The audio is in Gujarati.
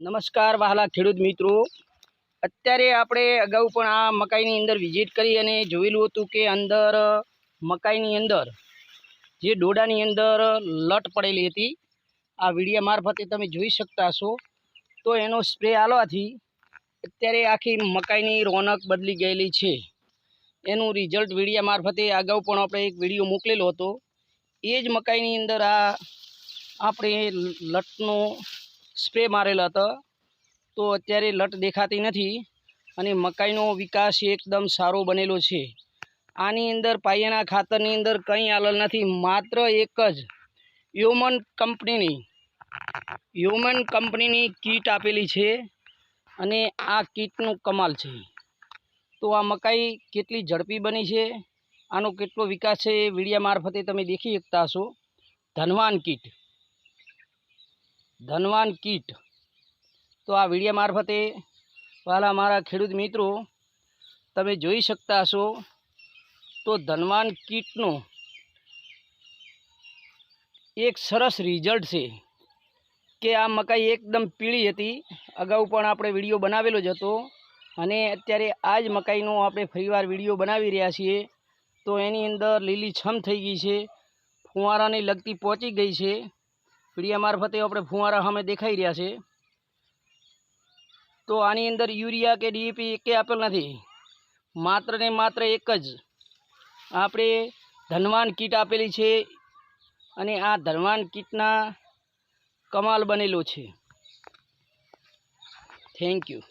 નમસ્કાર વહાલા ખેડૂત મિત્રો, અત્યારે આપણે અગાઉ પણ આ મકાઈની અંદર વિઝિટ કરી અને જોયેલું હતું કે અંદર મકાઈની અંદર જે ડોડાની અંદર લટ પડેલી હતી. આ વિડીયા મારફતે તમે જોઈ શકતા હશો. તો એનો સ્પ્રે આલવાથી અત્યારે આખી મકાઈની રોનક બદલી ગયેલી છે. એનું રિઝલ્ટ વિડીયા મારફતે અગાઉ પણ આપણે એક વિડીયો મોકલેલો હતો. એ જ મકાઈની અંદર આ આપણે લટનો સ્પ્રે મારેલો હતો. તો અત્યારે લટ દેખાતી નથી અને મકાઈનો વિકાસ એકદમ સારો બનેલો છે. આની અંદર પાયાના ખાતરની અંદર કંઈ આલેલ નથી, માત્ર એક જ હ્યુમન કંપનીની કીટ આપેલી છે અને આ કીટનું કમાલ છે. તો આ મકાઈ કેટલી ઝડપી બની છે, આનો કેટલો વિકાસ છે એ વિડીયા મારફતે તમે દેખી શકતા હશો. ધનવાન કીટ તો આ વિડીયા મારફતે વાલા મારા ખેડૂત મિત્રો તમે જોઈ શકતા હશો. તો ધનવાન કીટનો એક સરસ રિઝલ્ટ છે કે આ મકાઈ એકદમ પીળી હતી. અગાઉ પણ આપણે વિડીયો બનાવેલો જ હતો અને અત્યારે આ જ મકાઈનો આપણે ફરીવાર વિડીયો બનાવી રહ્યા છીએ. તો એની અંદર લીલીછમ થઈ ગઈ છે, ફુવારાને લગતી પહોંચી ગઈ છે. વિડીયા મારફતે આપણે ફુવારા સામે દેખાઈ રહ્યા છે. તો આની અંદર યુરિયા કે ડીએપી એકે આપેલ નથી, માત્ર ને માત્ર એક જ આપણે ધનવાન કીટ આપેલી છે અને આ ધનવાન કીટના કમાલ બનેલો છે. Thank you.